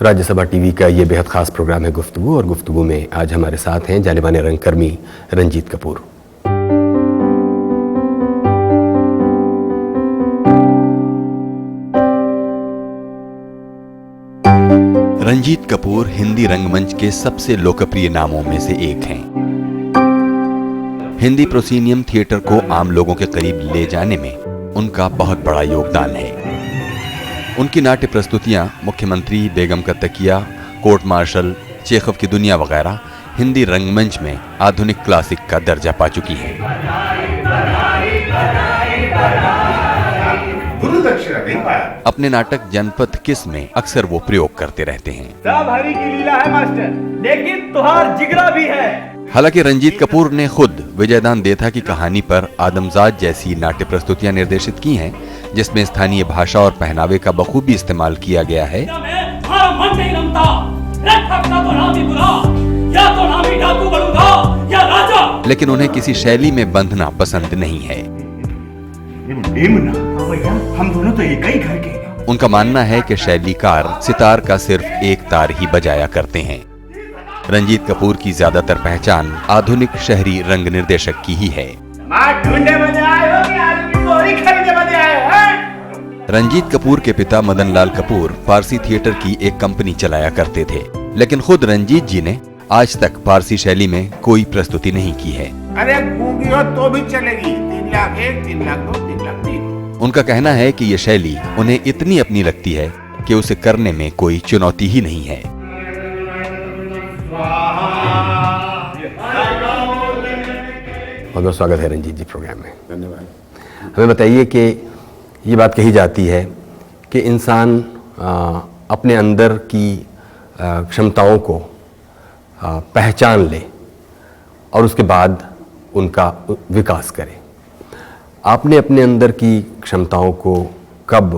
Rajya Sabha TV का ये बेहद खास प्रोग्राम है गुफ्तगू, और गुफ्तगू में आज हमारे साथ हैं जाने-माने रंगकर्मी रंजीत कपूर। रंजीत कपूर हिंदी रंगमंच के सबसे लोकप्रिय नामों में से एक हैं। हिंदी प्रोसीनियम थिएटर को आम लोगों के करीब ले जाने में उनका बहुत बड़ा योगदान है। उनकी नाट्य प्रस्तुतियां मुख्यमंत्री, बेगम का तकिया, कोर्ट मार्शल, चेखव की दुनिया वगैरह हिंदी रंगमंच में आधुनिक क्लासिक का दर्जा पा चुकी हैं। अपने नाटक जनपद किस में अक्सर वो प्रयोग करते रहते हैं। सब हरी की लीला है मास्टर, लेकिन तुहार जिगरा भी है। हालांकि रंजीत कपूर ने खुद विजयदान देथा की कहानी पर आदमजाद जैसी नाट्य प्रस्तुतियां निर्देशित की हैं, जिसमें स्थानीय भाषा और पहनावे का बखूबी इस्तेमाल किया गया है। लेकिन उन्हें किसी शैली में बंधना पसंद नहीं है। हम दोनों तो एक ही घर के। उनका मानना है कि शैलीकार सितार का सिर्फ एक तार ही बजाया करते हैं। रंजीत कपूर की ज्यादातर पहचान आधुनिक शहरी रंग निर्देशक की ही है। रंजीत कपूर के पिता मदन लाल कपूर पारसी थिएटर की एक कंपनी चलाया करते थे, लेकिन खुद रंजीत जी ने आज तक पारसी शैली में कोई प्रस्तुति नहीं की है। अरे गूंगी हो तो भी चलेगी। 3 लाख 1, 3 लाख 2, 3 लाख 3। उनका कहना है कि ये शैली उन्हें इतनी अपनी लगती है कि उसे करने में कोई चुनौती ही नहीं है। बहुत बहुत स्वागत है रंजीत जी प्रोग्राम में। धन्यवाद। हमें बताइए कि ये बात कही जाती है कि इंसान अपने अंदर की क्षमताओं को पहचान ले और उसके बाद उनका विकास करे। आपने अपने अंदर की क्षमताओं को कब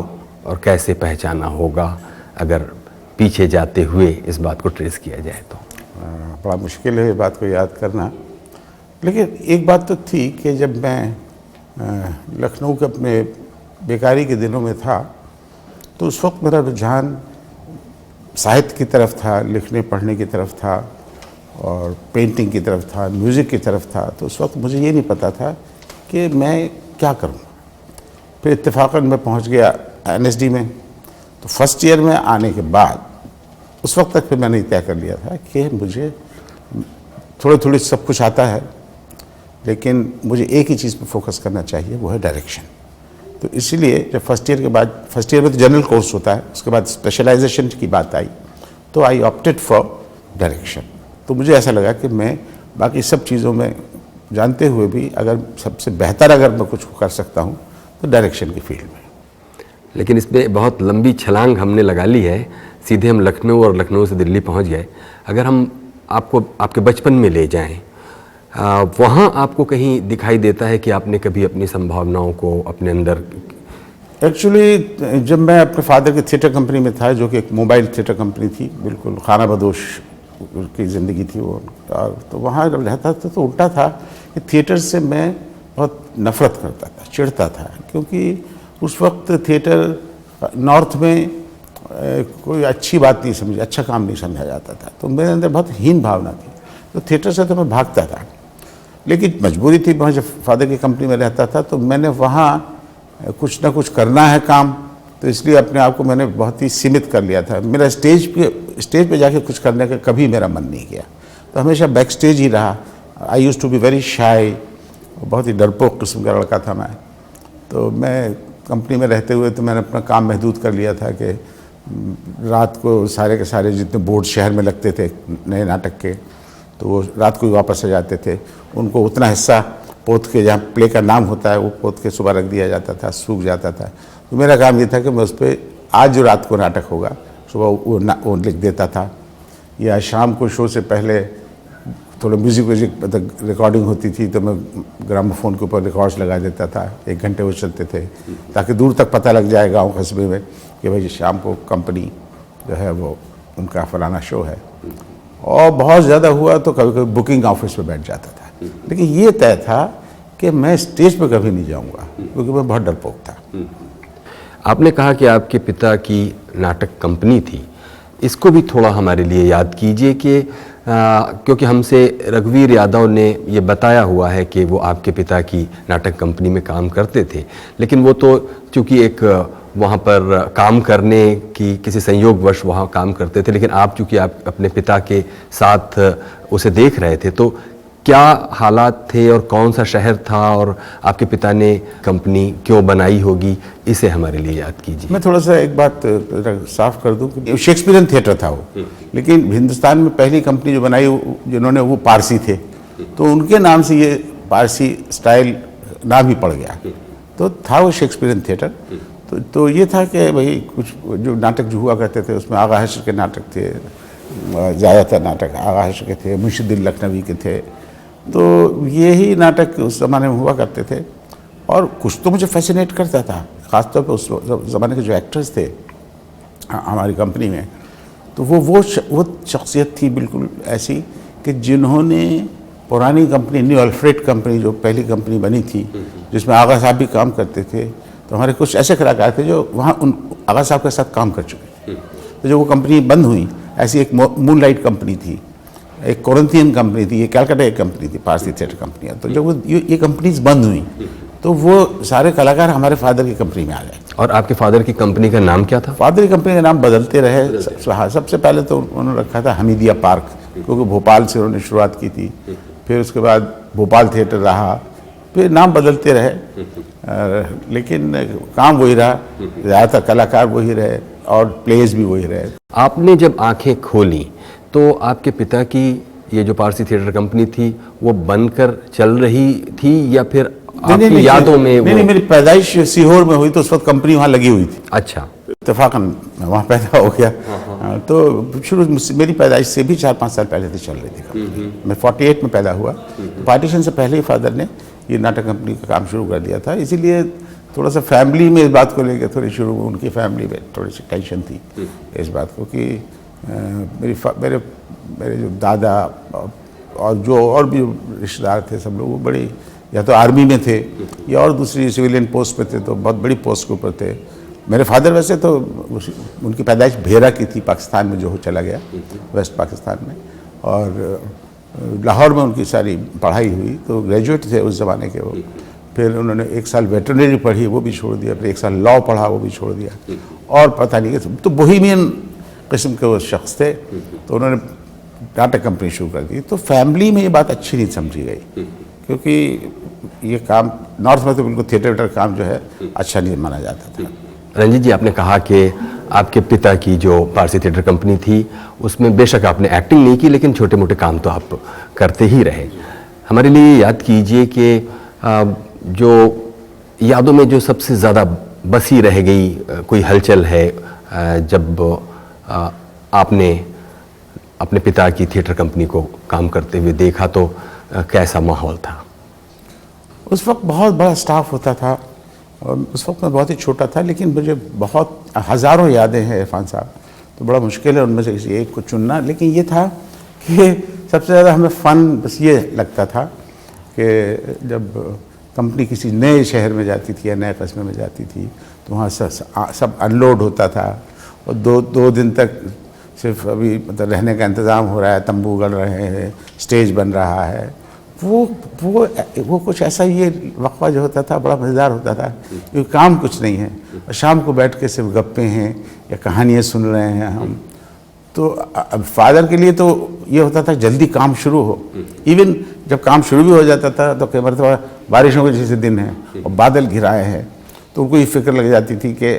और कैसे पहचाना होगा, अगर पीछे जाते हुए इस बात को ट्रेस किया जाए तो? बड़ा मुश्किल है ये बात को याद करना, लेकिन एक बात तो थी कि जब मैं लखनऊ के अपने बेकारी के दिनों में था तो उस वक्त मेरा रुझान साहित्य की तरफ था, लिखने पढ़ने की तरफ था और पेंटिंग की तरफ था, म्यूज़िक की तरफ था। तो उस वक्त मुझे ये नहीं पता था कि मैं क्या करूं। फिर इत्तेफाकन मैं पहुंच गया एनएसडी में। तो फर्स्ट ईयर में आने के बाद उस वक्त तक फिर मैंने तय कर लिया था कि मुझे थोड़ी सब कुछ आता है, लेकिन मुझे एक ही चीज़ पर फोकस करना चाहिए, वो है डायरेक्शन। तो इसीलिए जब फर्स्ट ईयर के बाद, फर्स्ट ईयर में तो जनरल कोर्स होता है, उसके बाद स्पेशलाइजेशन की बात आई तो आई ऑप्टेड फॉर डायरेक्शन। तो मुझे ऐसा लगा कि मैं बाकी सब चीज़ों में जानते हुए भी अगर सबसे बेहतर अगर मैं कुछ कर सकता हूँ तो डायरेक्शन की फील्ड में। लेकिन इसमें बहुत लंबी छलांग हमने लगा ली है, सीधे हम लखनऊ और लखनऊ से दिल्ली पहुंच गए। अगर हम आपको आपके बचपन में ले जाएं, वहाँ आपको कहीं दिखाई देता है कि आपने कभी अपनी संभावनाओं को अपने अंदर? एक्चुअली जब मैं अपने फादर के थिएटर कंपनी में था, जो कि एक मोबाइल थिएटर कंपनी थी, बिल्कुल खाना बदोश की ज़िंदगी थी वो, तो वहाँ जब रहता था तो उल्टा था कि थिएटर से मैं बहुत नफ़रत करता था, चिढ़ता था, क्योंकि उस वक्त थिएटर नॉर्थ में कोई अच्छी बात नहीं समझी, अच्छा काम नहीं समझा जाता था। तो मेरे अंदर बहुत हीन भावना थी, तो थिएटर से तो मैं भागता था। लेकिन मजबूरी थी, वहाँ जब फादर की कंपनी में रहता था तो मैंने वहाँ कुछ ना कुछ करना है काम, तो इसलिए अपने आप को मैंने बहुत ही सीमित कर लिया था। मेरा स्टेज पे जाके कुछ करने का कभी मेरा मन नहीं किया, तो हमेशा बैक स्टेज ही रहा। I use to be very shy, बहुत ही डरपोक किस्म का लड़का था मैं। तो मैं कंपनी में रहते हुए तो मैंने अपना काम महदूद कर लिया था कि रात को सारे के सारे जितने बोर्ड शहर में लगते थे नए नाटक के, तो वो रात को ही वापस आ जाते थे। उनको उतना हिस्सा पोत के, जहाँ प्ले का नाम होता है वो पोत के सुबह रख दिया जाता था, सूख जाता था। तो मेरा काम ये था कि मैं उस पर आज जो रात को नाटक होगा सुबह वो लिख देता था, या शाम को शो से पहले थोड़ा म्यूज़िक मतलब रिकॉर्डिंग होती थी तो मैं ग्रामोफोन के ऊपर रिकॉर्ड्स लगा देता था। 1 घंटे वो चलते थे ताकि दूर तक पता लग जाए गाँव कस्बे में कि भाई शाम को कंपनी जो है वो उनका फलाना शो है। और बहुत ज़्यादा हुआ तो कभी कभी बुकिंग ऑफिस में बैठ जाता था, लेकिन ये तय था कि मैं स्टेज पर कभी नहीं जाऊंगा, क्योंकि मैं बहुत डरपोक था। आपने कहा कि आपके पिता की नाटक कंपनी थी, इसको भी थोड़ा हमारे लिए याद कीजिए कि क्योंकि हमसे रघुवीर यादव ने ये बताया हुआ है कि वो आपके पिता की नाटक कंपनी में काम करते थे, लेकिन वो तो चूँकि एक वहाँ पर काम करने की किसी संयोगवश वहाँ काम करते थे, लेकिन आप चूँकि आप अपने पिता के साथ उसे देख रहे थे, तो क्या हालात थे और कौन सा शहर था और आपके पिता ने कंपनी क्यों बनाई होगी, इसे हमारे लिए याद कीजिए। मैं थोड़ा सा एक बात साफ कर दूं कि शेक्सपियरियन थिएटर था वो, लेकिन हिंदुस्तान में पहली कंपनी जो बनाई जिन्होंने वो पारसी थे, तो उनके नाम से ये पारसी स्टाइल नाम ही पड़ गया। तो था वो शेक्सपियरियन थिएटर। तो ये था कि भाई कुछ जो नाटक जो हुआ करते थे उसमें आगा हश्र के नाटक थे, ज़्यादातर नाटक आगा हश्र के थे, मुंशीदिल लखनवी के थे। तो यही नाटक उस ज़माने में हुआ करते थे और कुछ तो मुझे फैसिनेट करता था, ख़ासतौर पे उस ज़माने के जो एक्टर्स थे हमारी कंपनी में, तो वो शख्सियत थी बिल्कुल ऐसी कि जिन्होंने पुरानी कंपनी न्यू अल्फ्रेड कंपनी जो पहली कंपनी बनी थी जिसमें आगा साहब भी काम करते थे, तो हमारे कुछ ऐसे कलाकार थे जो वहाँ उन आगा साहब के साथ काम कर चुके। तो जब वो कंपनी बंद हुई, ऐसी एक मूनलाइट कंपनी थी, एक कोरिंथियन कंपनी थी, ये कैलकाटा एक कंपनी थी, पारसी थिएटर कंपनियाँ। तो जब वो ये कंपनीज बंद हुई तो वो सारे कलाकार हमारे फादर की कंपनी में आ गए। और आपके फादर की कंपनी का नाम क्या था? फादर की कंपनी का नाम बदलते रहे। सबसे पहले तो उन्होंने रखा था हमीदिया पार्क, क्योंकि भोपाल से उन्होंने शुरुआत की थी। फिर उसके बाद भोपाल थिएटर रहा, फिर नाम बदलते रहे, लेकिन काम वही रहा, ज़्यादातर कलाकार वही रहे और प्लेस भी वही रहे। आपने जब आंखें खोली तो आपके पिता की ये जो पारसी थिएटर कंपनी थी वो बनकर चल रही थी या फिर आपकी यादों में? नहीं, मेरी पैदाइश सीहोर में हुई तो उस वक्त कंपनी वहाँ लगी हुई थी। अच्छा। इत्तेफाकन वहाँ पैदा हो गया। तो शुरू मेरी पैदाइश से भी 4-5 साल पहले से चल रही थी कंपनी। मैं 48 में पैदा हुआ। पार्टीशन से पहले ही फादर ने ये नाटक कंपनी का काम शुरू कर दिया था। इसीलिए थोड़ा सा फैमिली में इस बात को लेकर थोड़ी शुरू में उनकी फैमिली में थोड़ी सी टेंशन थी इस बात को कि मेरे जो दादा और जो और भी रिश्तेदार थे सब लोग वो बड़ी या तो आर्मी में थे या और दूसरी सिविलियन पोस्ट पे थे, तो बहुत बड़ी पोस्ट के ऊपर थे। मेरे फादर वैसे तो उनकी पैदाइश भेरा की थी, पाकिस्तान में जो हो चला गया, वेस्ट पाकिस्तान में, और लाहौर में उनकी सारी पढ़ाई हुई। तो ग्रेजुएट थे उस ज़माने के वो। फिर उन्होंने 1 साल वेटरनरी पढ़ी, वो भी छोड़ दिया। फिर 1 साल लॉ पढ़ा, वो भी छोड़ दिया। और पता नहीं तो बोहेमियन किस्म के वो शख्स थे। तो उन्होंने नाटक कंपनी शुरू कर दी। तो फैमिली में ये बात अच्छी नहीं समझी गई, क्योंकि ये काम नॉर्थ में तो बिल्कुल थिएटर काम जो है अच्छा नहीं माना जाता था। रंजीत जी, आपने कहा कि आपके पिता की जो पारसी थिएटर कंपनी थी उसमें बेशक आपने एक्टिंग नहीं की, लेकिन छोटे मोटे काम तो आप करते ही रहे। हमारे लिए याद कीजिए कि जो यादों में जो सबसे ज़्यादा बसी रह गई कोई हलचल है जब आपने अपने पिता की थिएटर कंपनी को काम करते हुए देखा, तो कैसा माहौल था? उस वक्त बहुत बड़ा स्टाफ होता था और उस वक्त मैं बहुत ही छोटा था, लेकिन मुझे बहुत हज़ारों यादें हैं इरफान साहब। तो बड़ा मुश्किल है उनमें से किसी एक को चुनना, लेकिन ये था कि सबसे ज़्यादा हमें फ़न बस ये लगता था कि जब कंपनी किसी नए शहर में जाती थी या नए कस्बे में जाती थी तो वहाँ सब अनलोड होता था और दो दिन तक सिर्फ अभी मतलब रहने का इंतज़ाम हो रहा है, तंबू गड़ रहे हैं, स्टेज बन रहा है। वो कुछ ऐसा ये वक्फा जो होता था बड़ा मज़ेदार होता था, क्योंकि काम कुछ नहीं है और शाम को बैठ के सिर्फ गप्पे हैं या कहानियाँ सुन रहे हैं हम। तो अब फादर के लिए तो ये होता था जल्दी काम शुरू हो। इवन जब काम शुरू भी हो जाता था तो कई मरतबा बारिशों के जैसे दिन हैं और बादल घिराए हैं, तो उनको ये फिक्र लग जाती थी कि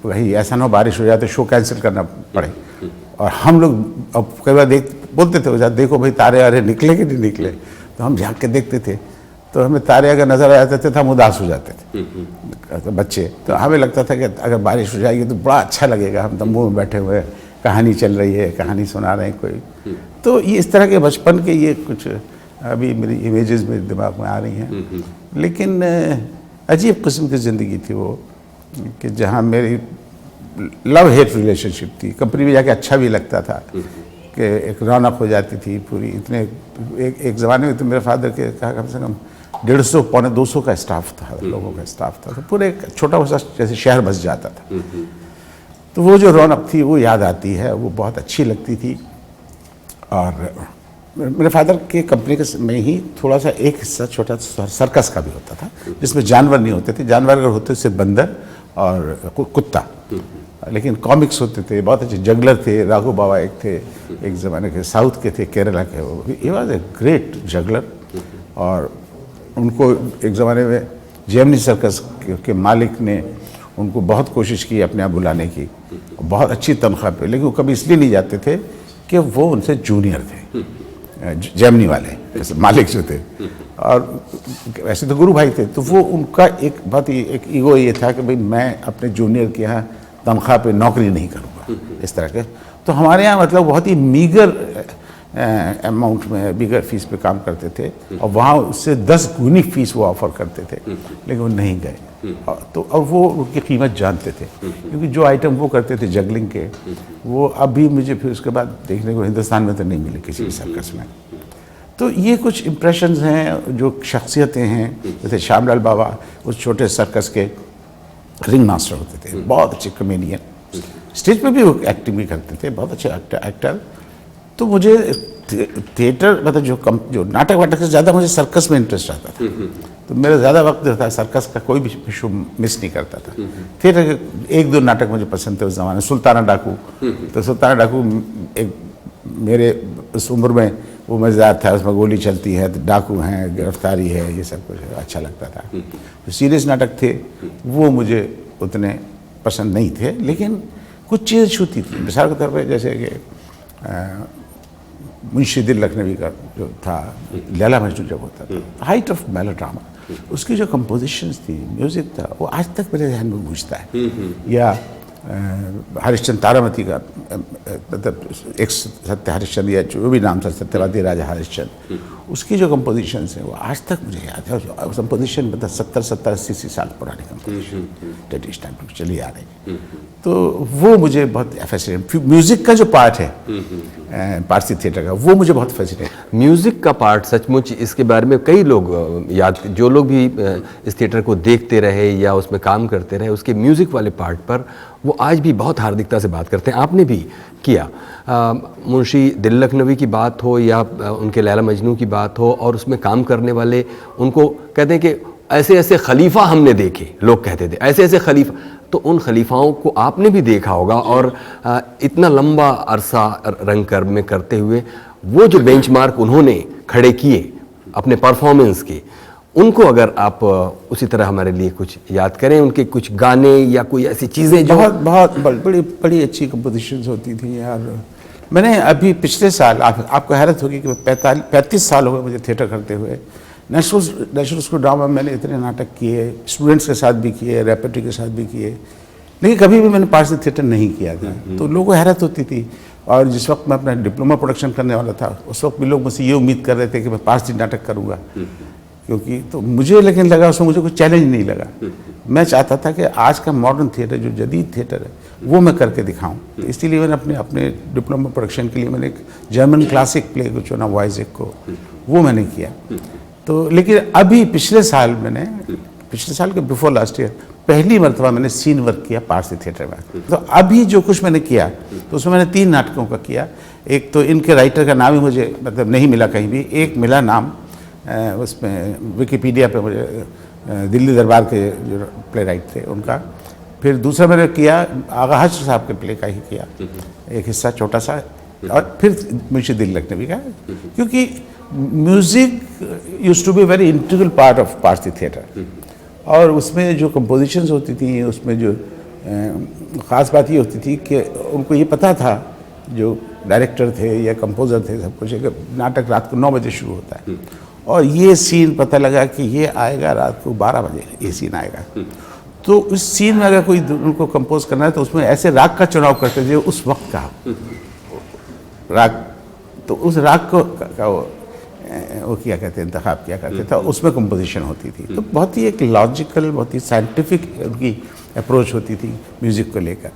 भाई ऐसा ना हो बारिश हो जाए तो शो कैंसिल करना पड़े। और हम लोग अब कई बार बोलते थे देखो भाई तारे आरे निकले कि नहीं निकले, तो हम झाँक के देखते थे, तो हमें तारे अगर नज़र आ जाते थे तो हम उदास हो जाते थे तो बच्चे। तो हमें लगता था कि अगर बारिश हो जाएगी तो बड़ा अच्छा लगेगा, हम तंबू में बैठे हुए कहानी चल रही है, कहानी सुना रहे हैं कोई। तो ये इस तरह के बचपन के ये कुछ अभी मेरी इमेजेस मेरे दिमाग में आ रही हैं। लेकिन अजीब किस्म की ज़िंदगी थी वो, कि जहाँ मेरी लव हेट रिलेशनशिप थी। कंपनी में जाके अच्छा भी लगता था कि एक रौनक हो जाती थी पूरी। इतने एक ज़माने में तो मेरे फादर के कम से कम 150 पौने 200 का स्टाफ था, लोगों का स्टाफ था, तो पूरे एक छोटा सा जैसे शहर बस जाता था। तो वो जो रौनक थी वो याद आती है, वो बहुत अच्छी लगती थी। और मेरे फादर के कंपनी के में ही थोड़ा सा एक हिस्सा छोटा सर्कस का भी होता था, जिसमें जानवर नहीं होते थे। जानवर अगर होते सिर्फ बंदर और कुत्ता, लेकिन कॉमिक्स होते थे, बहुत अच्छे जगलर थे। राघु बाबा एक थे, एक ज़माने के साउथ के थे, केरला के। वो he was a great juggler. और उनको एक ज़माने में जेमिनी सर्कस के मालिक ने उनको बहुत कोशिश की अपने यहाँ बुलाने की, बहुत अच्छी तनख्वाह पे, लेकिन वो कभी इसलिए नहीं जाते थे कि वो उनसे जूनियर थे, जेमिनी वाले मालिक जो थे। और वैसे तो गुरु भाई थे, तो वो उनका एक बहुत ही एक ईगो ये था कि भाई मैं अपने जूनियर के यहाँ तनख्वाह पे नौकरी नहीं करूँगा, इस तरह के। तो हमारे यहाँ मतलब बहुत ही मीगर अमाउंट में, मीगर फीस पे काम करते थे, और वहाँ उससे 10 गुनी फीस वो ऑफर करते थे, लेकिन वो नहीं गए। तो अब वो उनकी कीमत जानते थे, क्योंकि जो आइटम वो करते थे जगलिंग के, वो अभी मुझे फिर उसके बाद देखने को हिंदुस्तान में तो नहीं मिले किसी भी सर्कस में। तो ये कुछ इम्प्रेशंस हैं, जो शख्सियतें हैं। जैसे श्यामलाल बाबा उस छोटे सर्कस के रिंग मास्टर होते थे, बहुत अच्छे कॉमेडियन, स्टेज पे भी वो एक्टिंग भी करते थे, बहुत अच्छे एक्टर। तो मुझे थिएटर मतलब जो नाटक वाटक से ज़्यादा मुझे सर्कस में इंटरेस्ट आता था। तो मेरा ज़्यादा वक्त जो था सर्कस का कोई भी शो मिस नहीं करता था। थिएटर के 1-2 नाटक मुझे पसंद थे उस ज़माने। सुल्ताना डाकू, तो सुल्ताना डाकू एक मेरे उस उम्र में वो मज़ेदार था। उसमें गोली चलती है, तो डाकू हैं, गिरफ्तारी है, ये सब कुछ अच्छा लगता था। जो सीरियस नाटक थे वो मुझे उतने पसंद नहीं थे, लेकिन कुछ चीज़ें छूती थी। मिसाल के तौर पर जैसे कि मुंशी दिल लखनवी का जो था लैला मजनू जब होता था, हाइट ऑफ मेलोड्रामा, उसकी जो कंपोजिशंस थी, म्यूज़िक था, वो आज तक मेरे ध्यान में गूंजता है। या हरिश्चंद्र तारामती का मतलब एक सत्य हरिश्चंद्र, या जो भी नाम था, सत्यवादी राजा हरिश्चंद्र, उसकी जो कंपोजिशंस हैं वो आज तक मुझे याद है। कंपोजिशन मतलब 70-80 साल पुरानी कंपोजिशन, ट्रेडिशनल चली आ रही। तो वो मुझे बहुत फैसिनेट, म्यूज़िक का जो पार्ट है पारसी थिएटर का, वो मुझे बहुत फैसिनेट। म्यूज़िक का पार्ट सचमुच, इसके बारे में कई लोग जो लोग भी इस थिएटर को देखते रहे या उसमें काम करते रहे, उसके म्यूज़िक वाले पार्ट पर वो आज भी बहुत हार्दिकता से बात करते हैं। आपने भी किया। मुंशी दिल लखनवी की बात हो या उनके लैला मजनू की बात हो, और उसमें काम करने वाले उनको कहते हैं कि ऐसे ऐसे खलीफा हमने देखे, लोग कहते थे ऐसे ऐसे खलीफा। तो उन खलीफाओं को आपने भी देखा होगा, और इतना लंबा अरसा रंगकर्म में करते हुए वो जो बेंचमार्क उन्होंने खड़े किए अपने परफॉर्मेंस के, उनको अगर आप उसी तरह हमारे लिए कुछ याद करें, उनके कुछ गाने या कोई ऐसी चीज़ें जो बहुत बड़ी अच्छी कंपोजिशंस होती थी यार। मैंने अभी पिछले साल, आपको हैरत होगी कि 35 साल हो गए मुझे थिएटर करते हुए। नेशनल स्कूल ड्रामा में मैंने इतने नाटक किए, स्टूडेंट्स के साथ भी किए, रेपेटरी के साथ भी किए, लेकिन कभी भी मैंने पारसी थिएटर नहीं किया था। तो लोगों को हैरत होती थी। और जिस वक्त मैं अपना डिप्लोमा प्रोडक्शन करने वाला था, उस वक्त भी लोग मुझसे ये उम्मीद कर रहे थे कि मैं पारसी नाटक करूँगा, क्योंकि तो मुझे लेकिन लगा उसमें मुझे कोई चैलेंज नहीं लगा। मैं चाहता था कि आज का मॉडर्न थिएटर, जो जदीद थिएटर है, वो मैं करके दिखाऊं। तो इसीलिए मैंने अपने डिप्लोमा प्रोडक्शन के लिए मैंने एक जर्मन क्लासिक प्ले को चुना, वाइजेक को, वो मैंने किया। तो लेकिन अभी पिछले साल के बिफोर लास्ट ईयर पहली मरतबा मैंने सीन वर्क किया पारसी थिएटर में। तो अभी जो कुछ मैंने किया, तो उसमें मैंने 3 नाटकों का किया। एक तो इनके राइटर का नाम ही मुझे मतलब नहीं मिला कहीं भी, एक मिला नाम उसमें विकिपीडिया पे मुझे, दिल्ली दरबार के जो प्ले राइट थे उनका। फिर दूसरा मैंने किया आगा हज साहब के प्ले का ही किया, एक हिस्सा छोटा सा, और फिर मुंशी दिल लखनवी का, क्योंकि music used to be very integral part of Parsi theatre. और उसमें जो कंपोजिशंस होती थी, उसमें जो ख़ास बात ये होती थी कि उनको ये पता था, जो डायरेक्टर थे या कंपोज़र थे, सब कुछ, कि नाटक रात को 9 बजे शुरू होता है, और ये सीन पता लगा कि ये आएगा रात को 12 बजे, ये सीन आएगा। तो उस सीन में अगर कोई उनको कंपोज करना है, तो उसमें ऐसे राग का चुनाव करते थे उस वक्त का राग, तो उस राग को वो क्या कहते हैं, इंतखाब किया करते थे, उसमें कंपोजिशन होती थी। तो बहुत ही एक लॉजिकल, बहुत ही साइंटिफिक उनकी अप्रोच होती थी म्यूज़िक को लेकर।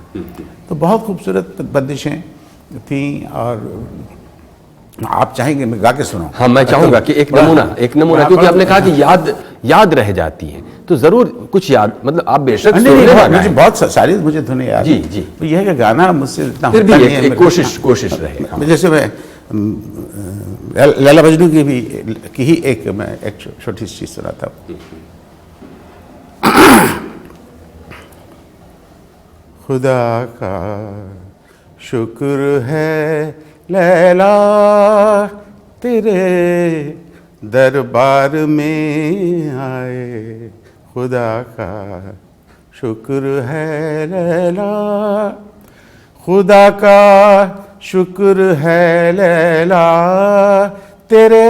तो बहुत खूबसूरत बंदिशें थी। और आप चाहेंगे मैं गा के सुनाऊं? हाँ, मैं चाहूँगा कि एक नमूना, क्योंकि आपने कहा कि याद रह जाती है। तो जरूर कुछ याद, मतलब आप बेशक नहीं, सुनने नहीं, वाला मुझे है। बहुत सारी मुझे धुनें याद जी, हैं। जी। तो यह है कि गाना मुझसे इतना फिर होता भी नहीं है एक कोशिश रहे। हाँ। जैसे मैं लैला मजनू की ही मैं एक छोटी सी चीज सुनाता हूँ। खुदा का शुक्र है लैला तेरे दरबार में आए, खुदा का शुक्र है लैला, खुदा का शुक्र है लैला तेरे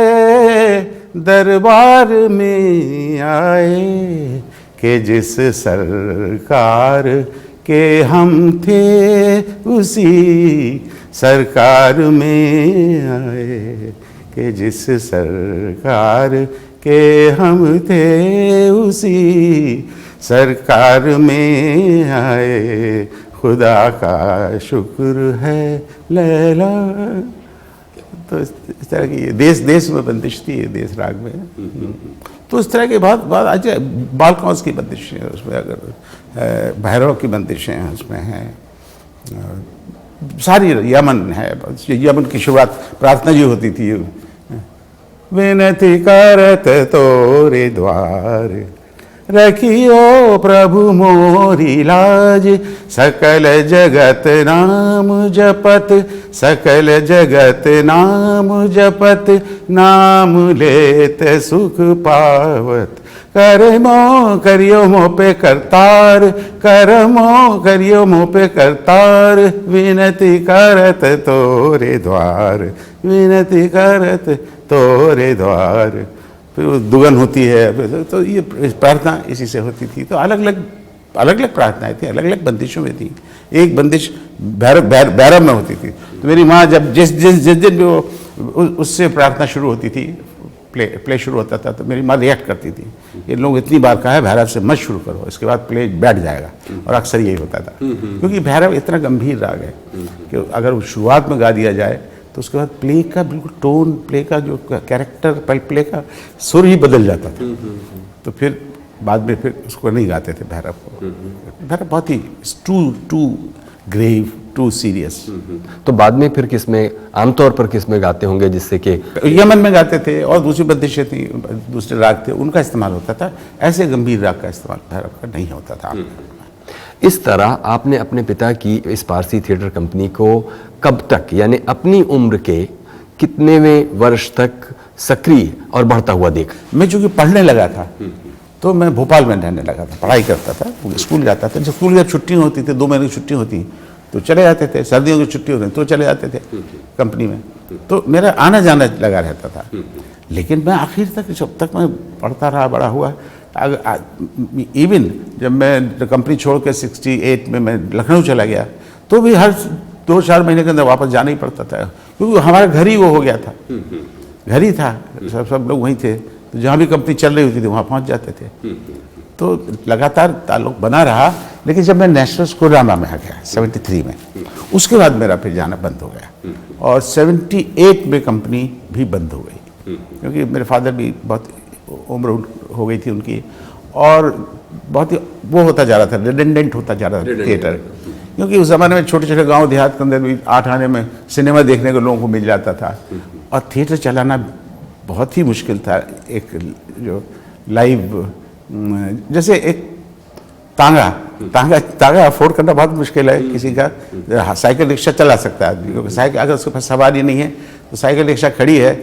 दरबार में आए, कि जिस सरकार के हम थे उसी सरकार में आए, कि जिस सरकार के हम थे उसी सरकार में आए, खुदा का शुक्र है लैला। तो इस तरह की देश देश में बंदिश थी, देश राग में। तो इस तरह के बहुत अच्छे बालकौंस की बंदिशें हैं उसमें, अगर भैरव की बंदिशें हैं उसमें हैं, सारी यमन है। यमन की शुरुआत प्रार्थना जो होती थी, विनती करत तोरे द्वार रखियो प्रभु मोरी लाज, सकल जगत नाम जपत, सकल जगत नाम जपत, नाम लेत सुख पावत, करमो करियो मोह पे करतार, करमो करियो मोह पे करतार, विनती करत तोरे द्वार, विनती करत तोरे द्वार। फिर वो दुगन होती है, तो ये प्रार्थना इसी से होती थी। तो अलग अलग प्रार्थनाएं थी, अलग अलग बंदिशों में थी। एक बंदिश भैरव में होती थी। तो मेरी माँ जब जिस दिन भी वो उससे प्रार्थना शुरू होती थी, प्ले शुरू होता था, तो मेरी माँ रिएक्ट करती थी, ये लोग इतनी बार कहा है भैरव से मत शुरू करो, इसके बाद प्ले बैठ जाएगा। और अक्सर यही होता था, क्योंकि भैरव इतना गंभीर राग है कि अगर शुरुआत में गा दिया जाए तो उसके बाद प्ले का बिल्कुल टोन, प्ले का जो कैरेक्टर, प्ले का सुर ही बदल जाता था। तो फिर बाद में फिर उसको नहीं गाते थे भैरव को। भैरव बहुत ही टू ग्रेव, टू सीरियस। तो बाद में फिर किसमें, आमतौर पर किसमें गाते होंगे, जिससे कि यमन में गाते थे और दूसरी बंदिशें थी, दूसरे राग थे, उनका इस्तेमाल होता था। ऐसे गंभीर राग का इस्तेमाल भैरव का नहीं होता था। इस तरह आपने अपने पिता की इस पारसी थिएटर कंपनी को कब तक, यानी अपनी उम्र के कितनेवें वर्ष तक सक्रिय और बढ़ता हुआ देखा? मैं चूँकि पढ़ने लगा था तो मैं भोपाल में रहने लगा था, पढ़ाई करता था, स्कूल जाता था। जब स्कूल जब छुट्टी होती थी, 2 महीने की छुट्टी होती तो चले जाते थे, सर्दियों की छुट्टी होती तो चले जाते थे कंपनी में। तो मेरा आना जाना लगा रहता था। लेकिन मैं आखिर तक, जब तक मैं पढ़ता रहा, बड़ा हुआ, इवन जब मैं कंपनी छोड़ के 68 में मैं लखनऊ चला गया, तो भी हर 2-4 महीने के अंदर वापस जाना ही पड़ता था, क्योंकि हमारा घर ही वो हो गया था, घर ही था, सब लोग वहीं थे। तो जहाँ भी कंपनी चल रही होती थी वहाँ पहुँच जाते थे। तो लगातार ताल्लुक बना रहा। लेकिन जब मैं नेशनल स्कूल रामा में आ गया 73 में, उसके बाद मेरा फिर जाना बंद हो गया। और 78 में कंपनी भी बंद हो गई, क्योंकि मेरे फादर भी बहुत उम्र हो गई थी उनकी, और बहुत ही वो होता जा रहा था, रिडेंडेंट होता जा रहा था थिएटर। क्योंकि उस ज़माने में छोटे छोटे गांव देहात के अंदर भी 8 आने में सिनेमा देखने को लोगों को मिल जाता था, और थिएटर चलाना बहुत ही मुश्किल था। एक जो लाइव, जैसे एक तांगा अफोर्ड करना बहुत मुश्किल है किसी का। साइकिल रिक्शा चला सकता है आदमी, क्योंकि साइकिल अगर उसके पास सवारी नहीं है तो साइकिल रिक्शा खड़ी है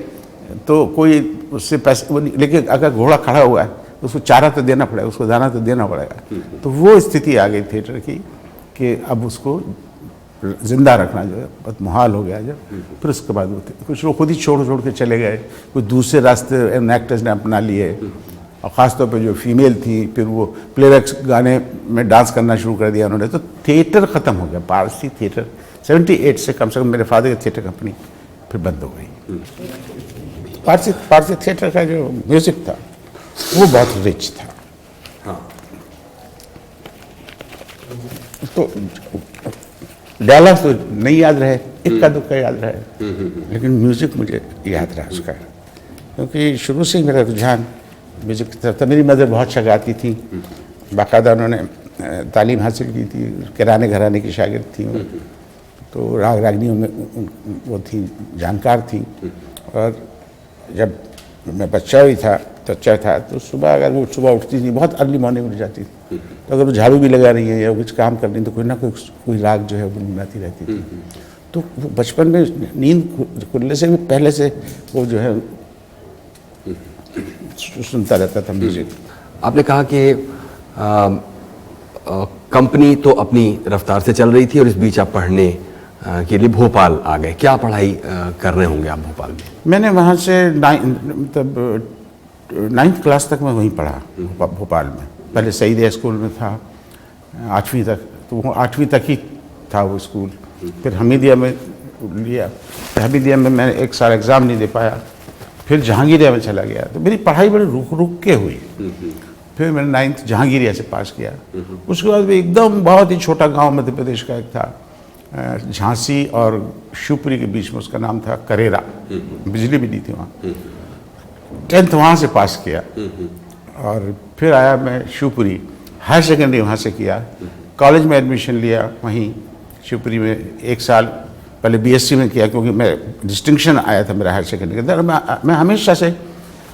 तो कोई उससे पैसे, लेकिन अगर घोड़ा खड़ा हुआ है तो उसको चारा तो देना पड़ेगा, उसको दाना तो देना पड़ेगा। तो वो स्थिति आ गई थिएटर की कि अब उसको जिंदा रखना जो है बहुत मुहाल हो गया। जब फिर उसके बाद कुछ लोग खुद ही छोड़ के चले गए, कुछ दूसरे रास्ते एक्टर्स ने अपना लिए, और ख़ासतौर पे जो फीमेल थी, फिर वो प्लेबैक्स गाने में डांस करना शुरू कर दिया उन्होंने। तो थिएटर ख़त्म हो गया, पारसी थिएटर 78 से कम से कम मेरे फादर की थिएटर कंपनी फिर बंद हो गई। पारसी थिएटर का जो म्यूज़िक था वो बहुत रिच था। हाँ। तो डायलॉग तो नहीं याद रहे, इक्का दुक्का याद रहे, लेकिन म्यूज़िक मुझे याद रहा उसका, क्योंकि शुरू से ही मेरा रुझान म्यूज़िक की तरफ था। मेरी मदर बहुत अच्छा गाती थी, बाकायदा उन्होंने तालीम हासिल की थी, किराने घराने की शागिर्द थी वो। तो राग रागनियों में वो थी, जानकार थी। और जब मैं बच्चा भी था, बच्चा था, तो सुबह अगर वो सुबह उठती थी, बहुत अर्ली मॉर्निंग उठ जाती थी, तो अगर वो झाड़ू भी लगा रही है या कुछ काम कर रही है तो कोई ना कोई राग जो है वो गुनगुनाती रहती थी। तो वो बचपन में नींद खुलने से भी पहले से वो जो है सुनता रहता था म्यूजिक। आपने कहा कि कंपनी तो अपनी रफ्तार से चल रही थी और इस बीच आप पढ़ने के लिए भोपाल आ गए। क्या पढ़ाई कर रहे होंगे आप भोपाल में? मैंने वहाँ से मतलब 9th क्लास तक मैं वहीं पढ़ा भोपाल में। पहले सईद स्कूल में था 8वीं तक, तो वो 8वीं तक ही था वो स्कूल। फिर हमीदिया में लिया, हमीदिया में मैं 1 साल एग्ज़ाम नहीं दे पाया, फिर जहांगीरिया में चला गया। तो मेरी पढ़ाई बड़ी रुक के हुई। फिर मैंने 9th जहांगीरिया से पास किया। उसके बाद भी एकदम बहुत ही छोटा गांव मध्य प्रदेश का एक था, झांसी और शिवपुरी के बीच में, उसका नाम था करेरा। बिजली भी नहीं थी वहाँ। 10th वहाँ से पास किया और फिर आया मैं शिवपुरी, हायर सेकेंडरी वहाँ से किया। कॉलेज में एडमिशन लिया वहीं शिवपुरी में। 1 साल पहले बीएससी में किया, क्योंकि मैं डिस्टिंक्शन आया था मेरा हायर सेकेंडरी के अंदर। मैं हमेशा से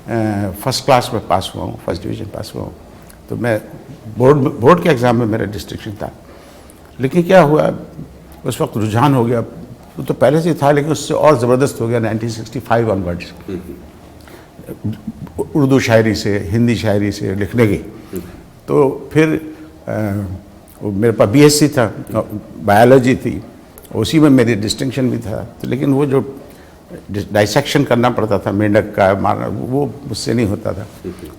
फर्स्ट क्लास में पास हुआ हूँ, फर्स्ट डिवीज़न पास हुआ हूँ। तो मैं बोर्ड के एग्ज़ाम में मेरा डिस्टिंक्शन था। लेकिन क्या हुआ, उस वक्त रुझान हो गया, वो तो पहले से था लेकिन उससे और ज़बरदस्त हो गया 1965 ऑनवर्ड्स। उर्दू शायरी से, हिंदी शायरी से लिखने की। तो फिर मेरे पास बीएससी था, बायोलॉजी थी, उसी में मेरी डिस्टिंक्शन भी था। तो लेकिन वो जो डाइसेक्शन करना पड़ता था, मेंढक का मारना, वो मुझसे नहीं होता था।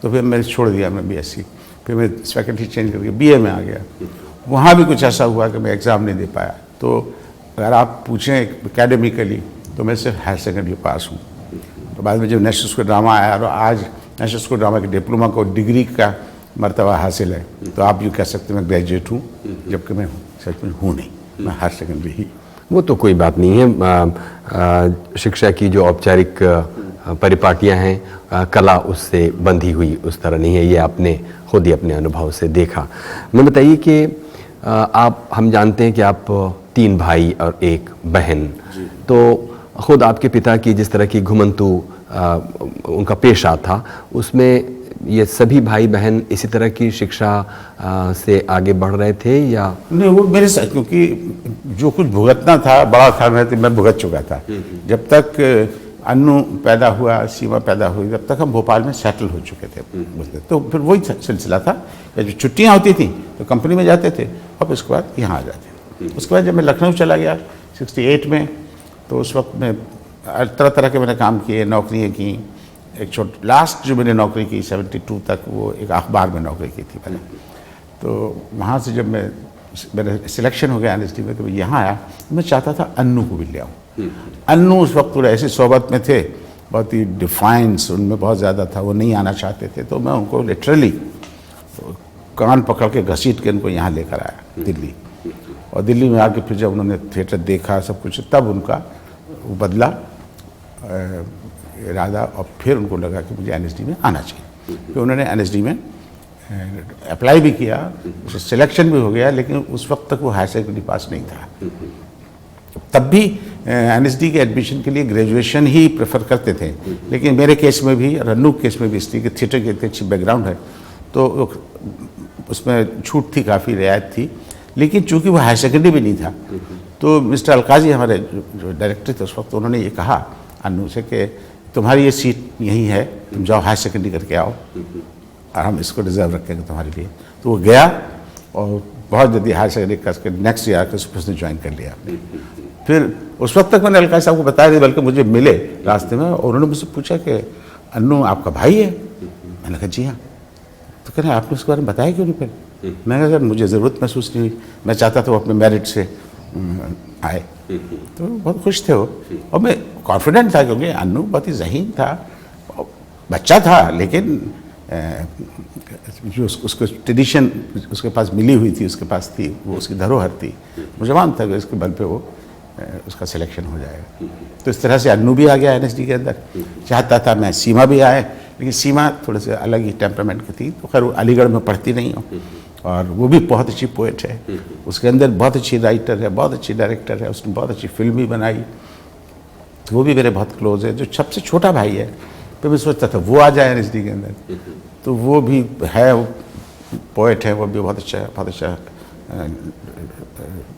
तो फिर मैंने छोड़ दिया मैं बीएससी। फिर मैं फैकल्टी चेंज करके बीए में आ गया। वहाँ भी कुछ ऐसा हुआ कि मैं एग्ज़ाम नहीं दे पाया। तो अगर आप पूछें एकेडमिकली तो मैं सिर्फ हायर सेकेंडरी पास हूँ। तो बाद में जब नेशनल स्कूल ड्रामा आया और आज नेशनल स्कूल ड्रामा के डिप्लोमा को डिग्री का मर्तबा हासिल है, तो आप यूँ कह सकते हैं मैं ग्रेजुएट हूँ, जबकि मैं सच में हूँ नहीं, मैं हायर सेकेंडरी ही। वो तो कोई बात नहीं है। शिक्षा की जो औपचारिक परिपाटियां हैं, कला उससे बंधी हुई उस तरह नहीं है। ये आपने खुद ही अपने अनुभव से देखा। मैं बताइए कि हम जानते हैं कि आप 3 भाई और 1 बहन। तो खुद आपके पिता की जिस तरह की घुमंतू उनका पेशा था, उसमें ये सभी भाई बहन इसी तरह की शिक्षा से आगे बढ़ रहे थे या नहीं? वो मेरे साथ, क्योंकि जो कुछ भुगतना था बड़ा था, मैं भुगत चुका था। जब तक अन्नू पैदा हुआ, सीमा पैदा हुई, तब तक हम भोपाल में सेटल हो चुके थे। तो फिर वही सिलसिला था कि जो छुट्टियाँ होती थी तो कंपनी में जाते थे और उसके बाद यहाँ आ जाते थे। उसके बाद जब मैं लखनऊ चला गया 68 में, तो उस वक्त में तरह तरह के मैंने काम किए, नौकरियाँ की। एक लास्ट जो मैंने नौकरी की 72 तक, वो एक अखबार में नौकरी की थी पहले। तो वहाँ से जब मेरा सिलेक्शन हो गया एनएसडी में, तो मैं यहाँ आया। मैं चाहता था अन्नू को भी ले आऊँ। अन्नू उस वक्त थोड़ा ऐसी सोबत में थे, बहुत ही डिफाइंस उनमें बहुत ज़्यादा था, वो नहीं आना चाहते थे। तो मैं उनको लिटरली कान पकड़ के घसीट के उनको यहाँ लेकर आया दिल्ली। और दिल्ली में आके फिर जब उन्होंने थिएटर देखा सब कुछ, तब उनका वो बदला इरादा, और फिर उनको लगा कि मुझे एनएसडी में आना चाहिए। फिर उन्होंने एनएसडी में अप्लाई भी किया, उससे सिलेक्शन भी हो गया। लेकिन उस वक्त तक वो हायर सेकेंडरी पास नहीं था। तब भी एनएसडी के एडमिशन के लिए ग्रेजुएशन ही प्रेफर करते थे। लेकिन मेरे केस में भी, रन्नू केस में भी, इसलिए कि थिएटर की इतनी अच्छी बैकग्राउंड है, तो उसमें छूट थी, काफ़ी रियायत थी। लेकिन चूंकि वो हायर सेकेंडरी भी नहीं था, तो मिस्टर अलकाजी हमारे जो डायरेक्टर थे उस वक्त, उन्होंने ये कहा अन्नू से कि तुम्हारी ये सीट यहीं है, तुम जाओ हायर सेकेंडरी करके आओ और हम इसको रिजर्व रखेंगे तुम्हारे लिए। तो वो गया और बहुत जल्दी हायर सेकेंडरी करके नेक्स्ट ईयर आकर उसने ज्वाइन कर लिया। फिर उस वक्त तक मैंने अलकाजी साहब को बताया नहीं, बल्कि मुझे मिले रास्ते में और उन्होंने मुझसे पूछा कि अन्नू आपका भाई है? मैंने कहा जी हाँ। तो कह रहे आपने उसके बारे में बताया क्यों नहीं फिर? मैंने कहा सर मुझे ज़रूरत महसूस नहीं हुई, मैं चाहता था वो अपने मेरिट से आए। तो बहुत खुश थे वो, और मैं कॉन्फिडेंट था क्योंकि अन्नू बहुत ही ज़हीन था, बच्चा था, लेकिन जो उसको ट्रेडिशन उसके पास मिली हुई थी, उसके पास थी, वो उसकी धरोहर थी। मुझे मालूम था कि इसके बल पे वो उसका सिलेक्शन हो जाएगा। तो इस तरह से अन्नू भी आ गया एनएसडी के अंदर। चाहता था मैं सीमा भी आए, लेकिन सीमा थोड़े से अलग ही टेम्परामेंट की थी। तो खैर वो अलीगढ़ में पढ़ती नहीं हो, और वो भी बहुत अच्छी पोएट है, उसके अंदर बहुत अच्छी राइटर है, बहुत अच्छी डायरेक्टर है, उसने बहुत अच्छी फिल्म भी बनाई। तो वो भी मेरे बहुत क्लोज है। जो सबसे छोटा भाई है, फिर मैं सोचता था वो आ जाए एनएसडी के अंदर, तो वो भी है, वो पोएट है, वो भी बहुत अच्छा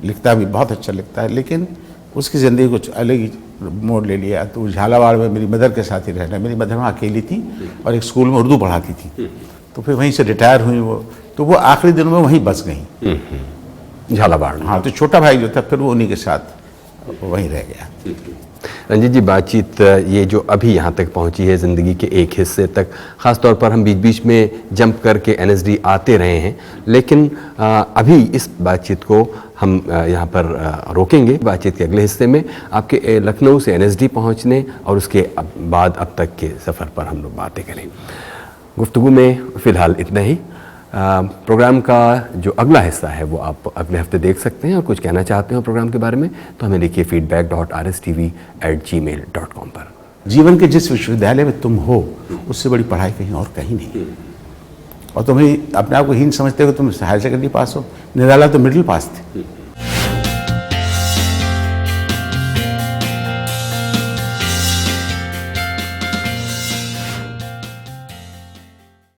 लिखता भी, बहुत अच्छा लिखता है। लेकिन उसकी ज़िंदगी कुछ अलग ही मोड़ ले लिया। तो झालावाड़ में मेरी मदर के साथ ही रहना, मेरी मदर वहाँ अकेली थी और एक स्कूल में उर्दू पढ़ाती थी, तो फिर वहीं से रिटायर हुई वो। तो वो आखिरी दिनों में वहीं बस गई झालावाड़ में। हाँ, तो छोटा भाई जो था फिर वो उन्हीं के साथ वहीं रह गया। रंजीत जी, बातचीत ये जो अभी यहाँ तक पहुँची है ज़िंदगी के एक हिस्से तक, ख़ास तौर पर हम बीच बीच में जंप करके एनएसडी आते रहे हैं, लेकिन अभी इस बातचीत को हम यहाँ पर रोकेंगे। बातचीत के अगले हिस्से में आपके लखनऊ से एनएसडी पहुँचने और उसके बाद अब तक के सफ़र पर हम लोग बातें करें। गुफ्तगू में फ़िलहाल इतना ही। प्रोग्राम का जो अगला हिस्सा है वो आप अगले हफ्ते देख सकते हैं, और कुछ कहना चाहते हो प्रोग्राम के बारे में तो हमें लिखिए feedback.rstv@gmail.com पर। जीवन के जिस विश्वविद्यालय में तुम हो, उससे बड़ी पढ़ाई कहीं और कहीं नहीं। और तुम्हें अपने आप को हीन समझते हो, तुम हायर सेकेंडरी पास हो, निराला तो मिडिल पास थे।